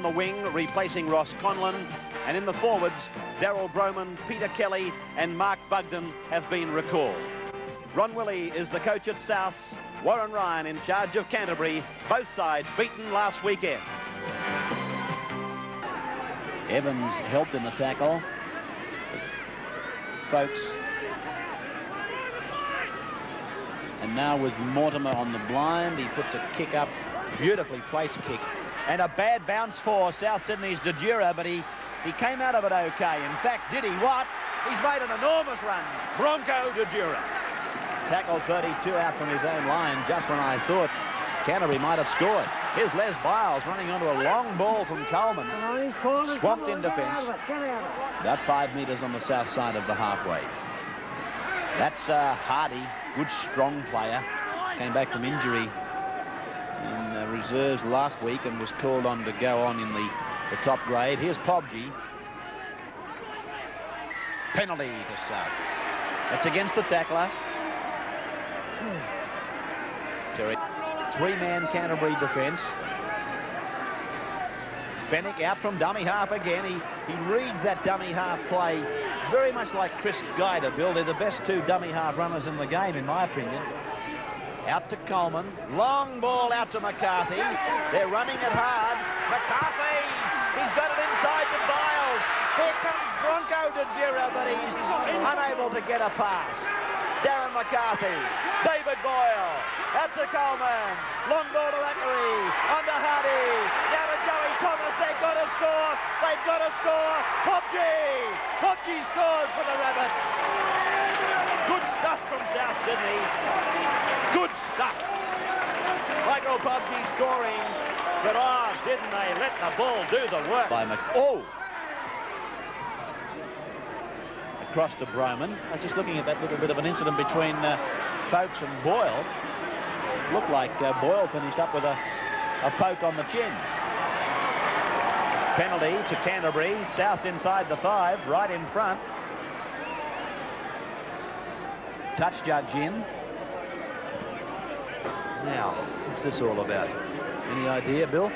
The wing replacing Ross Conlon, and in the forwards Daryl Broman, Peter Kelly and Mark Bugden have been recalled. Ron Willey is the coach at Souths, Warren Ryan in charge of Canterbury, both sides beaten last weekend. Evans helped in the tackle. Folks. And now with Mortimer on the blind, he puts a kick up, beautifully placed kick. And a bad bounce for South Sydney's De Jura, but he came out of it okay. In fact, did he what? He's made an enormous run. Bronco De Jura. Tackle 32 out from his own line, just when I thought Canterbury might have scored. Here's Les Biles running onto a long ball from Coleman. Swamped in defence. About 5 metres on the south side of the halfway. That's Hardy, good strong player. Came back from injury in reserves last week and was called on to go on in the top grade. Here's Pobji. Penalty to South. That's against the tackler. Terry. Three-man Canterbury defence. Fennick out from dummy half again. He reads that dummy half play very much like Chris Guida, Bill. They're the best two dummy half runners in the game, in my opinion. Out to Coleman. Long ball out to McCarthy. They're running it hard. McCarthy! He's got it inside to Biles. Here comes Bronco De Jura, but he's unable to get a pass. Darren McCarthy. David Boyle. Out to Coleman. Long ball to Ackery. On to Hardy. Now to Joey Thomas. They've got to score. They've got to score. Pobji scores for the Rabbits. Good stuff from South Sydney. Good stuff. Michael Pobji scoring, but didn't they let the ball do the work? Across to Broman. I was just looking at that little bit of an incident between Folks and Boyle. It looked like Boyle finished up with a poke on the chin. Penalty to Canterbury. South's inside the 5, right in front. Touch judge in. Now, what's this all about? Any idea, Bill?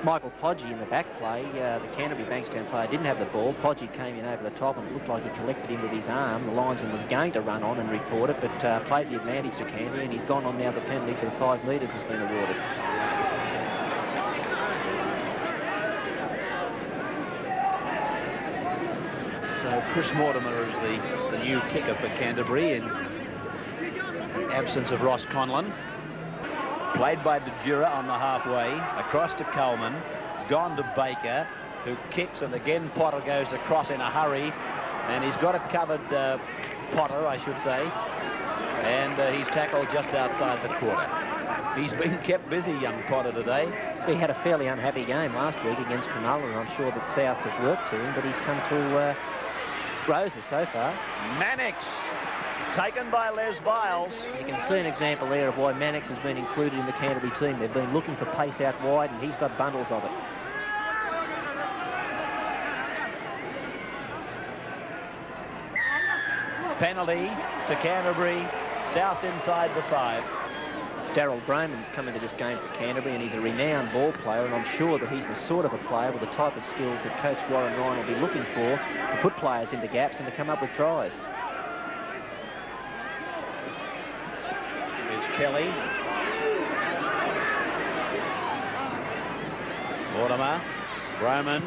Michael Podgy in the back play, the Canterbury Bankstown player didn't have the ball. Podgy came in over the top and it looked like he collected him with his arm. The linesman was going to run on and report it, but played the advantage to Canterbury, and he's gone on now. The penalty for the 5 metres has been awarded. So Chris Mortimer is the new kicker for Canterbury in the absence of Ross Conlon. Played by De Jura on the halfway, across to Coleman, gone to Baker, who kicks, and again Potter goes across in a hurry, and he's got it covered, Potter, I should say, and he's tackled just outside the quarter. He's been kept busy, young Potter, today. He had a fairly unhappy game last week against Cronulla, and I'm sure that Souths have worked to him, but he's come through roses so far. Mannix, taken by Les Biles. You can see an example there of why Mannix has been included in the Canterbury team. They've been looking for pace out wide, and he's got bundles of it. Penalty to Canterbury. South's inside the 5. Daryl Broman's come into this game for Canterbury, and he's a renowned ball player, and I'm sure that he's the sort of a player with the type of skills that Coach Warren Ryan will be looking for to put players into gaps and to come up with tries. Here's Kelly. Mortimer. Broman.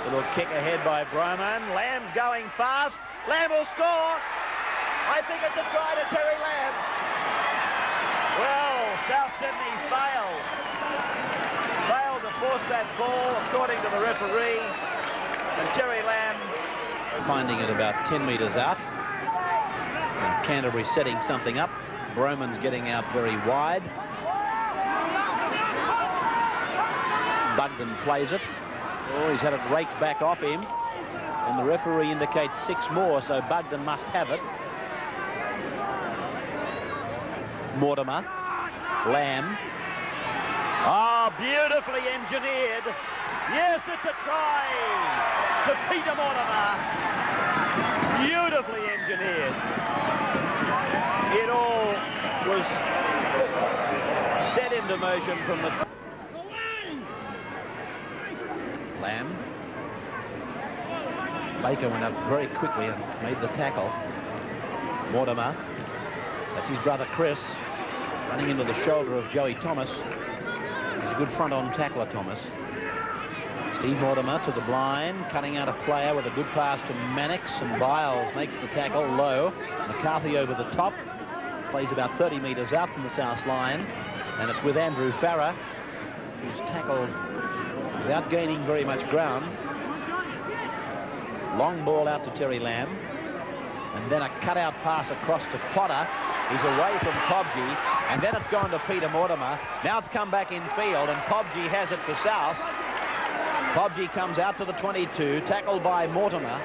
Little kick ahead by Broman. Lamb's going fast. Lamb will score. I think it's a try to Terry Lamb. Well, South Sydney failed to force that ball, according to the referee. And Terry Lamb Finding it about 10 metres out. And Canterbury setting something up. Broman's getting out very wide. Bugden plays it. Oh, he's had it raked back off him. And the referee indicates 6 more, so Bugden must have it. Mortimer. Lamb. Oh, beautifully engineered. Yes, it's a try to Peter Mortimer. Beautifully engineered. It all was set into motion from the... Lamb. Baker went up very quickly and made the tackle. Mortimer, that's his brother Chris, running into the shoulder of Joey Thomas. He's a good front-on tackler, Thomas. Steve Mortimer to the blind, cutting out a player with a good pass to Mannix, and Biles makes the tackle low. McCarthy over the top, plays about 30 metres out from the south line, and it's with Andrew Farrer, who's tackled without gaining very much ground. Long ball out to Terry Lamb, and then a cutout pass across to Potter. He's away from Pobji, and then it's gone to Peter Mortimer. Now it's come back in field, and Pobji has it for South. Pobji comes out to the 22, tackled by Mortimer.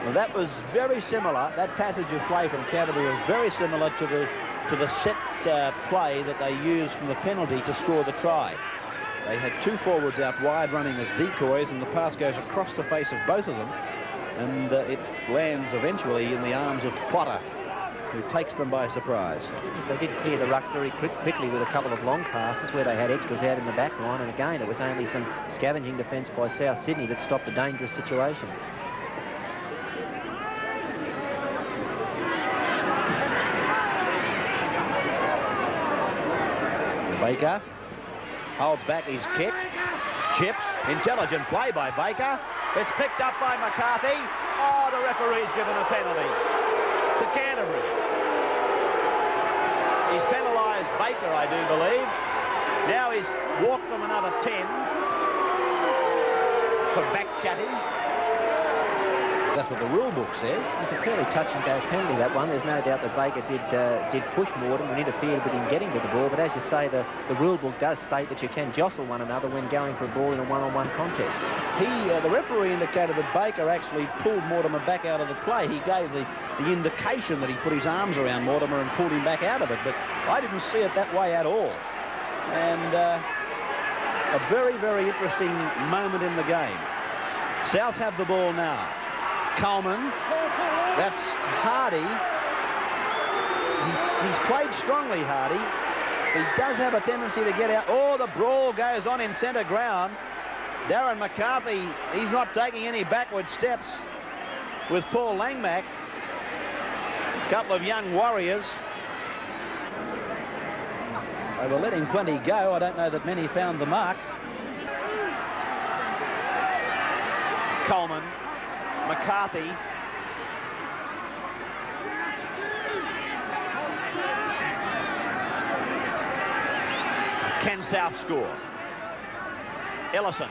Well, that was very similar. That passage of play from Canterbury was very similar to the set play that they used from the penalty to score the try. They had two forwards out wide running as decoys, and the pass goes across the face of both of them, and it lands eventually in the arms of Potter, who takes them by surprise. Yes, they did clear the ruck very quickly with a couple of long passes where they had extras out in the back line, and again it was only some scavenging defence by South Sydney that stopped a dangerous situation. Baker holds back his kick, chips, intelligent play by Baker. It's picked up by McCarthy. Oh, the referee's given a penalty to Canterbury. He's penalised Baker, I do believe. Now he's walked them another 10 for back-chatting. That's what the rule book says. It's a fairly touch-and-go penalty, that one. There's no doubt that Baker did push Mortimer and interfered with him getting to the ball, but as you say, the rule book does state that you can jostle one another when going for a ball in a one-on-one contest. The referee indicated that Baker actually pulled Mortimer back out of the play. He gave the indication that he put his arms around Mortimer and pulled him back out of it, but I didn't see it that way at all. And a very, very interesting moment in the game. South have the ball now. Coleman, that's Hardy. He's played strongly, Hardy. He does have a tendency to get out. Oh, the brawl goes on in centre ground. Darren McCarthy, he's not taking any backward steps with Paul Langmack. A couple of young warriors. They were letting plenty go. I don't know that many found the mark. Coleman, McCarthy. Can South score? Ellison.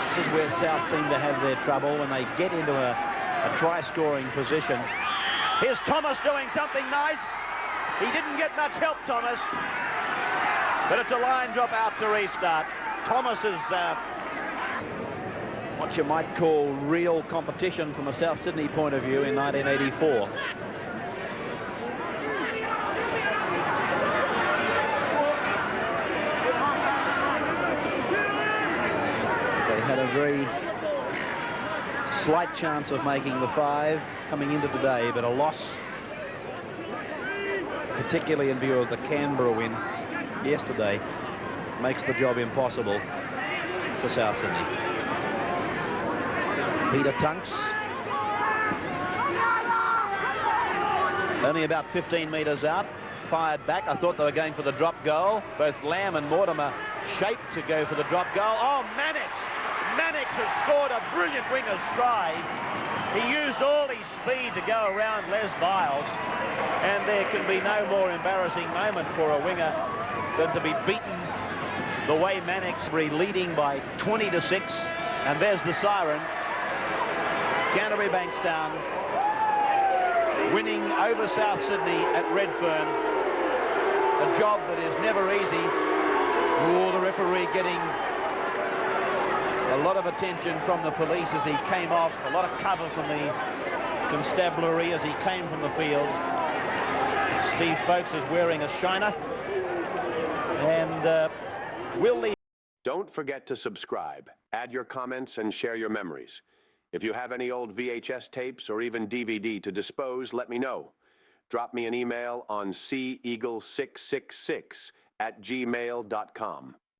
This is where South seem to have their trouble when they get into a try-scoring position. Here's Thomas doing something nice. He didn't get much help, Thomas. But it's a line drop out to restart. Thomas is what you might call real competition from a South Sydney point of view in 1984. They had a very slight chance of making the 5 coming into today, but a loss, particularly in view of the Canberra win yesterday, makes the job impossible for South Sydney. Peter Tunks, only about 15 metres out, fired back. I thought they were going for the drop goal. Both Lamb and Mortimer shaped to go for the drop goal. Oh, Mannix! Mannix has scored a brilliant winger's try. He used all his speed to go around Les Biles, and there can be no more embarrassing moment for a winger than to be beaten the way Mannix, leading by 20-6, and there's the siren. Canterbury Bankstown winning over South Sydney at Redfern, a job that is never easy. Oh, the referee getting a lot of attention from the police as he came off, a lot of cover from the constabulary as he came from the field. Steve Folkes is wearing a shiner, and we'll leave. Don't forget to subscribe, add your comments, and share your memories. If you have any old VHS tapes or even DVD to dispose, let me know. Drop me an email on ceagle666 at gmail.com.